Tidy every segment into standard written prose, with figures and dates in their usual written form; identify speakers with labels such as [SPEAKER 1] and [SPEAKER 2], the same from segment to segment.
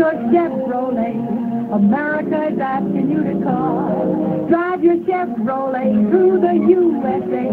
[SPEAKER 1] your Chevrolet. America is asking you to call. Drive your Chevrolet through the USA.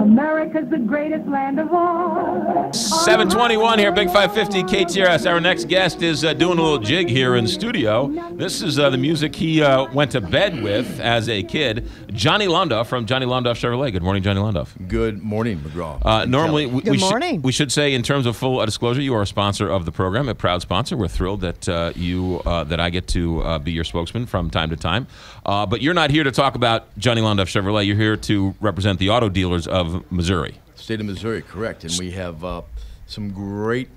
[SPEAKER 1] America's the greatest land of all.
[SPEAKER 2] 721 here, Big 550 KTRS. Our next guest is doing a little jig here in studio. This is the music he went to bed with as a kid. Johnny Londoff from Johnny Londoff Chevrolet. Good morning, Johnny Londoff.
[SPEAKER 3] Good morning, McGraw.
[SPEAKER 2] Normally,
[SPEAKER 4] morning.
[SPEAKER 2] We should say, in terms of full disclosure, you are a sponsor of the program, a proud sponsor. We're thrilled that that I get to be your spokesman from time to time. But you're not here to talk about Johnny Londoff Chevrolet. You're here to represent the auto dealers of Missouri.
[SPEAKER 3] State of Missouri, correct. And we have some great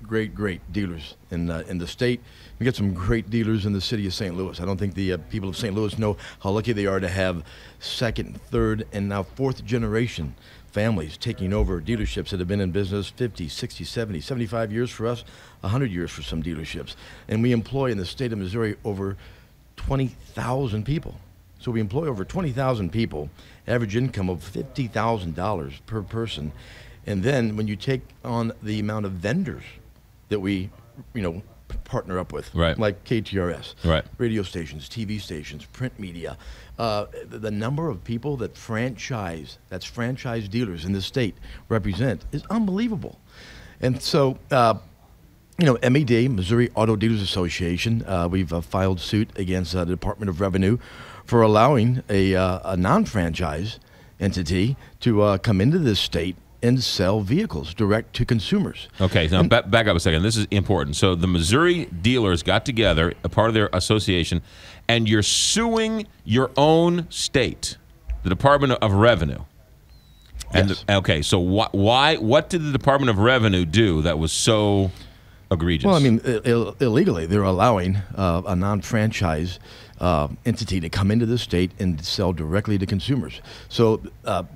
[SPEAKER 3] dealers in the state. We got some great dealers in the city of St. Louis. I don't think the people of St. Louis know how lucky they are to have second, third, and now fourth generation families taking over dealerships that have been in business 50, 60, 70, 75 years for us, 100 years for some dealerships. And we employ in the state of Missouri over 20,000 people. So we employ over 20,000 people, average income of $50,000 per person. And then when you take on the amount of vendors that we, partner up with,
[SPEAKER 2] right,
[SPEAKER 3] like KTRS,
[SPEAKER 2] right,
[SPEAKER 3] radio stations, TV stations, print media, the number of people that franchise dealers in this state represent is unbelievable. And so, MED, Missouri Auto Dealers Association, we've filed suit against the Department of Revenue for allowing a non-franchise entity to come into this state and sell vehicles direct to consumers.
[SPEAKER 2] Okay, now back up a second. This is important. So the Missouri dealers got together, a part of their association, and you're suing your own state, the Department of Revenue. And
[SPEAKER 3] yes.
[SPEAKER 2] Okay, so what did the Department of Revenue do that was so egregious?
[SPEAKER 3] Well, I mean, illegally, they're allowing a non-franchise entity to come into the state and sell directly to consumers. So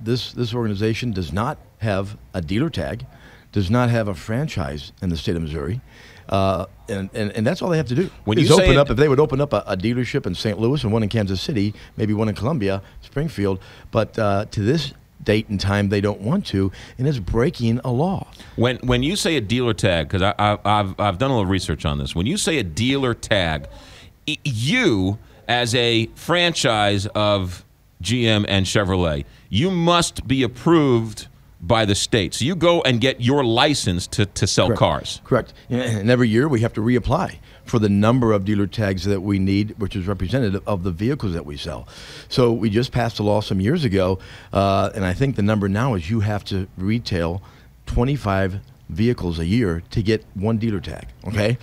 [SPEAKER 3] this organization does not have a dealer tag, does not have a franchise in the state of Missouri, and that's all they have to do. If they would open up a dealership in St. Louis and one in Kansas City, maybe one in Columbia, Springfield, but to this date and time they don't want to, and it's breaking a law.
[SPEAKER 2] When you say a dealer tag, because I've done a little research on this, when you say a dealer tag, you as a franchise of GM and Chevrolet, you must be approved by the state. So you go and get your license to sell cars.
[SPEAKER 3] Correct. And every year we have to reapply for the number of dealer tags that we need, which is representative of the vehicles that we sell. So we just passed a law some years ago, and I think the number now is you have to retail 25 vehicles a year to get one dealer tag, okay?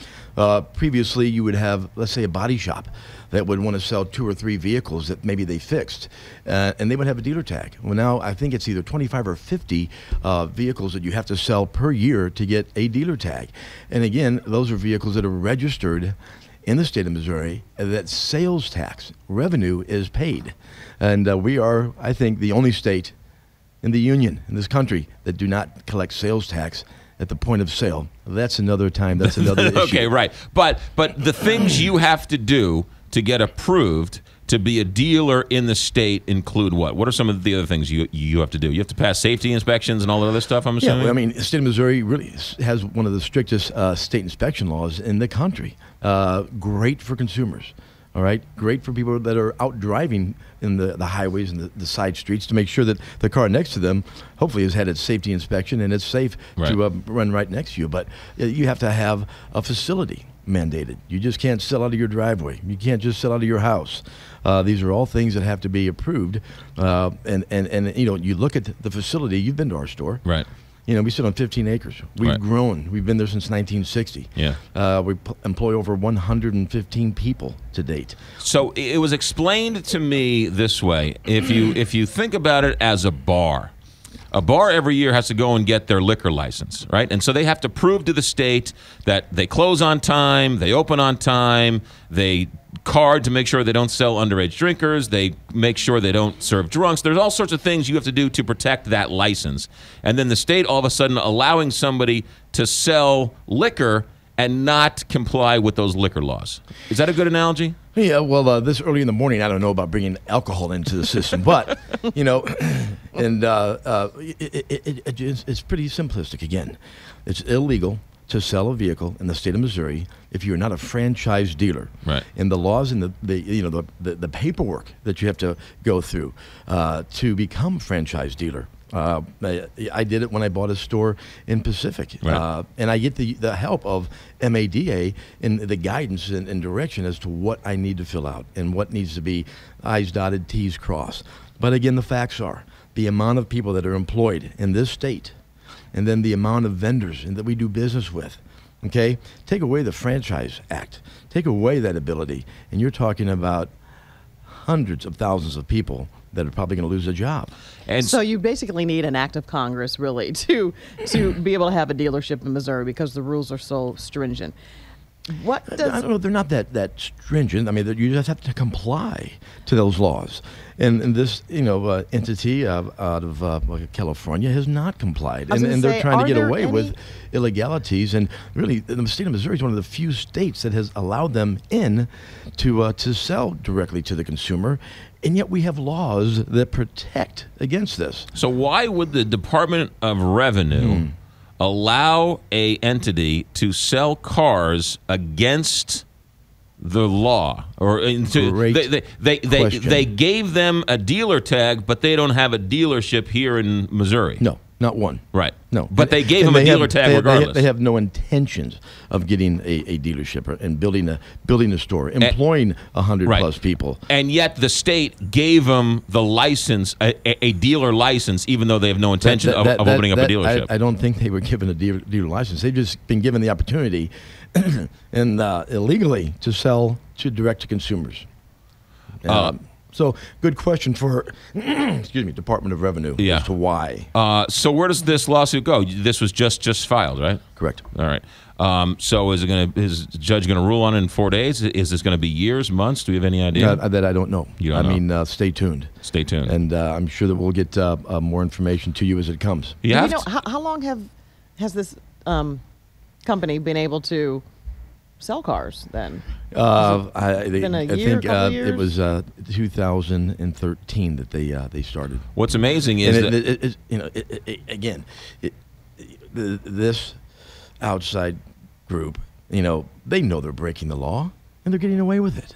[SPEAKER 3] Previously, you would have, let's say, a body shop that would want to sell 2 or 3 vehicles that maybe they fixed, and they would have a dealer tag. Well, now I think it's either 25 or 50 vehicles that you have to sell per year to get a dealer tag. And again, those are vehicles that are registered in the state of Missouri, that sales tax revenue is paid. And we are, I think, the only state in the union, in this country, that do not collect sales tax at the point of sale. That's another time. That's another issue.
[SPEAKER 2] Okay, right. But the things you have to do to get approved to be a dealer in the state include what? What are some of the other things you have to do? You have to pass safety inspections and all that other stuff, I'm assuming?
[SPEAKER 3] Yeah, I mean, the state of Missouri really has one of the strictest state inspection laws in the country. Great for consumers. All right, great for people that are out driving in the highways and the side streets to make sure that the car next to them hopefully has had its safety inspection and it's safe to run right next to you. But you have to have a facility mandated. You just can't sell out of your driveway. You can't just sell out of your house. These are all things that have to be approved. And you look at the facility. You've been to our store,
[SPEAKER 2] right?
[SPEAKER 3] We sit on 15 acres. We've grown. We've been there since 1960.
[SPEAKER 2] Yeah.
[SPEAKER 3] We employ over 115 people to date.
[SPEAKER 2] So it was explained to me this way. If you think about it as a bar every year has to go and get their liquor license, right? And so they have to prove to the state that they close on time, they open on time, they card to make sure they don't sell underage drinkers, they make sure they don't serve drunks. There's all sorts of things you have to do to protect that license. And then the state all of a sudden allowing somebody to sell liquor and not comply with those liquor laws. Is that a good analogy?
[SPEAKER 3] Yeah, well, this early in the morning, I don't know about bringing alcohol into the system, but, and it's pretty simplistic. Again, it's illegal to sell a vehicle in the state of Missouri if you're not a franchise dealer.
[SPEAKER 2] Right.
[SPEAKER 3] And the laws and the paperwork that you have to go through to become franchise dealer. I did it when I bought a store in Pacific,
[SPEAKER 2] Right.
[SPEAKER 3] and I get the help of MADA in the guidance and direction as to what I need to fill out and what needs to be I's dotted, T's crossed. But again, the facts are the amount of people that are employed in this state, and then the amount of vendors that we do business with. Okay, take away the Franchise Act, take away that ability, and you're talking about hundreds of thousands of people that are probably going to lose a job.
[SPEAKER 2] And
[SPEAKER 4] So you basically need an act of Congress, really, to be able to have a dealership in Missouri because the rules are so stringent. What
[SPEAKER 3] I
[SPEAKER 4] does
[SPEAKER 3] don't know. They're not that stringent. I mean, you just have to comply to those laws. And this, entity out of California has not complied,
[SPEAKER 4] I was
[SPEAKER 3] and
[SPEAKER 4] gonna
[SPEAKER 3] they're
[SPEAKER 4] say,
[SPEAKER 3] trying to
[SPEAKER 4] are
[SPEAKER 3] get
[SPEAKER 4] there
[SPEAKER 3] away with
[SPEAKER 4] any-
[SPEAKER 3] illegalities. And really, the state of Missouri is one of the few states that has allowed them in to sell directly to the consumer. And yet we have laws that protect against this.
[SPEAKER 2] so why would the Department of Revenue allow a entity to sell cars against the law? Or
[SPEAKER 3] Great question.
[SPEAKER 2] they gave them a dealer tag, but they don't have a dealership here in Missouri.
[SPEAKER 3] No, not one.
[SPEAKER 2] Right.
[SPEAKER 3] No.
[SPEAKER 2] But they gave
[SPEAKER 3] And
[SPEAKER 2] them a
[SPEAKER 3] they
[SPEAKER 2] dealer
[SPEAKER 3] have-
[SPEAKER 2] tag
[SPEAKER 3] they have-
[SPEAKER 2] regardless.
[SPEAKER 3] They have no intentions of getting a dealership and building a store, employing 100
[SPEAKER 2] Right.
[SPEAKER 3] plus people.
[SPEAKER 2] And yet the state gave them the license, a dealer license, even though they have no intention of opening up a dealership.
[SPEAKER 3] I don't think they were given a dealer license. They've just been given the opportunity and illegally to sell to direct to consumers. So good question for, excuse me, Department of Revenue
[SPEAKER 2] Yeah.
[SPEAKER 3] as to why.
[SPEAKER 2] So where does this lawsuit go? This was just filed, right?
[SPEAKER 3] Correct.
[SPEAKER 2] All right. So is the judge going to rule on it in 4 days? Is this going to be years, months? Do we have any idea?
[SPEAKER 3] That I don't know.
[SPEAKER 2] You don't know.
[SPEAKER 3] Stay tuned.
[SPEAKER 2] Stay tuned.
[SPEAKER 3] And I'm sure that we'll get more information to you as it comes.
[SPEAKER 2] You
[SPEAKER 4] Do
[SPEAKER 2] have
[SPEAKER 4] you know
[SPEAKER 2] to-
[SPEAKER 4] how long has this company been able to sell cars then?
[SPEAKER 3] I
[SPEAKER 4] been a
[SPEAKER 3] I
[SPEAKER 4] year,
[SPEAKER 3] think
[SPEAKER 4] couple
[SPEAKER 3] it
[SPEAKER 4] years?
[SPEAKER 3] was 2013 that they started.
[SPEAKER 2] What's amazing is
[SPEAKER 3] And
[SPEAKER 2] that
[SPEAKER 3] this outside group, they know they're breaking the law and they're getting away with it.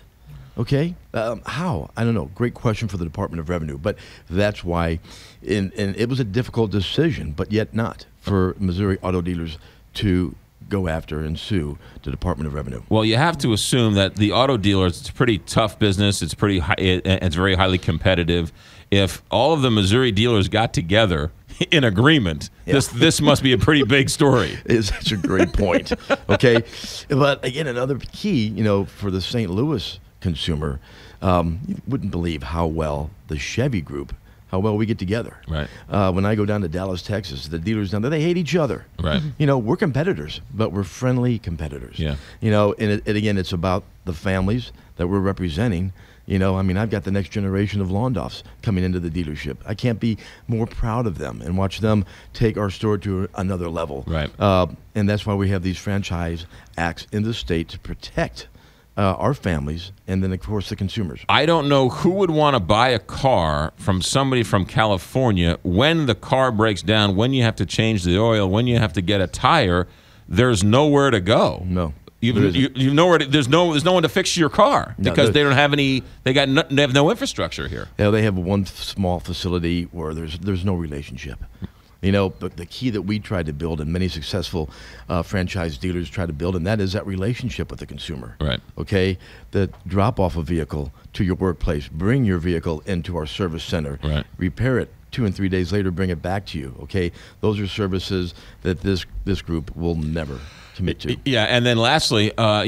[SPEAKER 3] Okay, how? I don't know. Great question for the Department of Revenue, but that's why, and it was a difficult decision, but yet not for Missouri auto dealers to go after and sue the Department of Revenue.
[SPEAKER 2] well, you have to assume that the auto dealers, it's a pretty tough business. It's pretty it's very highly competitive. If all of the Missouri dealers got together in agreement, this must be a pretty big story.
[SPEAKER 3] Is such a great point. Okay, but again, another key, for the St. Louis consumer, you wouldn't believe how well the Chevy Group, how well we get together.
[SPEAKER 2] Right.
[SPEAKER 3] When I go down to Dallas, Texas, the dealers down there, they hate each other.
[SPEAKER 2] Right.
[SPEAKER 3] We're competitors, but we're friendly competitors.
[SPEAKER 2] Yeah.
[SPEAKER 3] And again, it's about the families that we're representing. I've got the next generation of Londoffs coming into the dealership. I can't be more proud of them and watch them take our store to another level.
[SPEAKER 2] Right.
[SPEAKER 3] And that's why we have these franchise acts in the state to protect our families and then, of course, the consumers.
[SPEAKER 2] I don't know who would want to buy a car from somebody from California when the car breaks down, when you have to change the oil, when you have to get a tire. There's nowhere to go.
[SPEAKER 3] No.
[SPEAKER 2] You've nowhere. There's no one to fix your car
[SPEAKER 3] No,
[SPEAKER 2] because
[SPEAKER 3] there-
[SPEAKER 2] they don't have any. They have no infrastructure here.
[SPEAKER 3] They have one small facility where there's no relationship. But the key that we try to build and many successful franchise dealers try to build, and that is that relationship with the consumer.
[SPEAKER 2] Right.
[SPEAKER 3] Okay? The drop off a vehicle to your workplace, bring your vehicle into our service center,
[SPEAKER 2] Right.
[SPEAKER 3] repair it 2 and 3 days later, bring it back to you. Okay? Those are services that this group will never commit to.
[SPEAKER 2] Yeah, and then lastly, a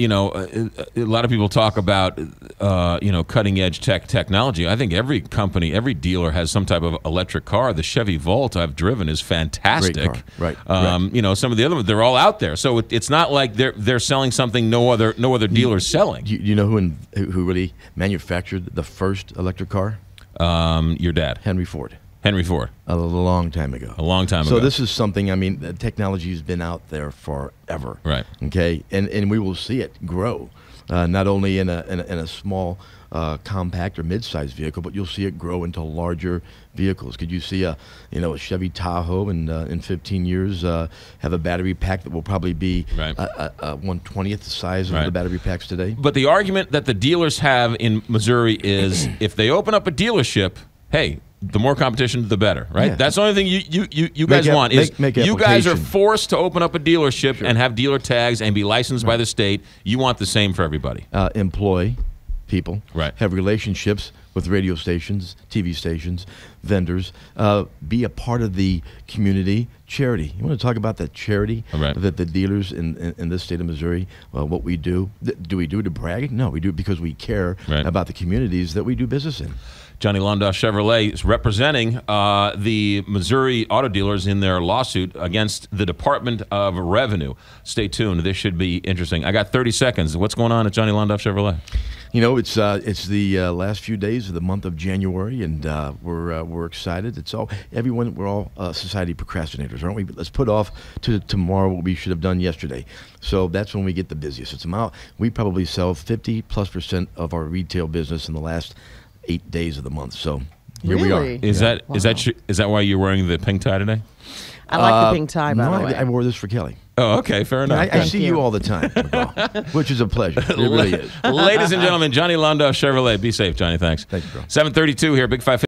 [SPEAKER 2] lot of people talk about cutting edge technology. I think every company, every dealer has some type of electric car. The Chevy Volt I've driven is fantastic.
[SPEAKER 3] Great car. Right.
[SPEAKER 2] Some of the other ones, they're all out there. So it's not like they're selling something no other dealer's selling.
[SPEAKER 3] You know who really manufactured the first electric car?
[SPEAKER 2] Your dad,
[SPEAKER 3] Henry Ford.
[SPEAKER 2] Henry Ford,
[SPEAKER 3] A long time ago.
[SPEAKER 2] a long time
[SPEAKER 3] So
[SPEAKER 2] ago.
[SPEAKER 3] this is something, technology has been out there forever.
[SPEAKER 2] Right.
[SPEAKER 3] Okay. And we will see it grow not only in a small compact or mid-sized vehicle, but you'll see it grow into larger vehicles. Could you see a Chevy Tahoe in 15 years have a battery pack that will probably be
[SPEAKER 2] Right.
[SPEAKER 3] 1/20th the size of
[SPEAKER 2] Right.
[SPEAKER 3] the battery packs today?
[SPEAKER 2] But the argument that the dealers have in Missouri is if they open up a dealership, hey, the more competition, the better, right?
[SPEAKER 3] Yeah.
[SPEAKER 2] That's the only thing you guys want is
[SPEAKER 3] make
[SPEAKER 2] you guys are
[SPEAKER 3] application.
[SPEAKER 2] forced to open up a dealership and have dealer tags and be licensed by the state. You want the same for everybody.
[SPEAKER 3] Employ people,
[SPEAKER 2] Right.
[SPEAKER 3] have relationships with radio stations, TV stations, vendors, be a part of the community charity. You want to talk about that charity
[SPEAKER 2] Right.
[SPEAKER 3] that the dealers in this state of Missouri, what we do. Do we do it to brag? No, we do it because we care
[SPEAKER 2] Right.
[SPEAKER 3] about the communities that we do business in.
[SPEAKER 2] Johnny Londoff Chevrolet is representing the Missouri auto dealers in their lawsuit against the Department of Revenue. Stay tuned. This should be interesting. I got 30 seconds. What's going on at Johnny Londoff Chevrolet?
[SPEAKER 3] You know, it's the last few days of the month of January, and we're excited. We're all society procrastinators, aren't we? But let's put off to tomorrow what we should have done yesterday. So that's when we get the busiest. We probably sell 50+% of our retail business in the last 8 days of the month. So here we
[SPEAKER 4] Really?
[SPEAKER 3] are.
[SPEAKER 2] Is that why you're wearing the pink tie today?
[SPEAKER 4] I like the pink tie, by
[SPEAKER 3] No,
[SPEAKER 4] the way.
[SPEAKER 3] I wore this for Kelly.
[SPEAKER 2] Oh, okay, fair enough.
[SPEAKER 3] I
[SPEAKER 4] Thank
[SPEAKER 3] see
[SPEAKER 4] you.
[SPEAKER 3] you all the time, McGraw, which is a pleasure. It really is.
[SPEAKER 2] Ladies and gentlemen, Johnny Londoff Chevrolet. Be safe, Johnny. Thanks.
[SPEAKER 3] Thank you, bro.
[SPEAKER 2] 7:32 here, Big 5.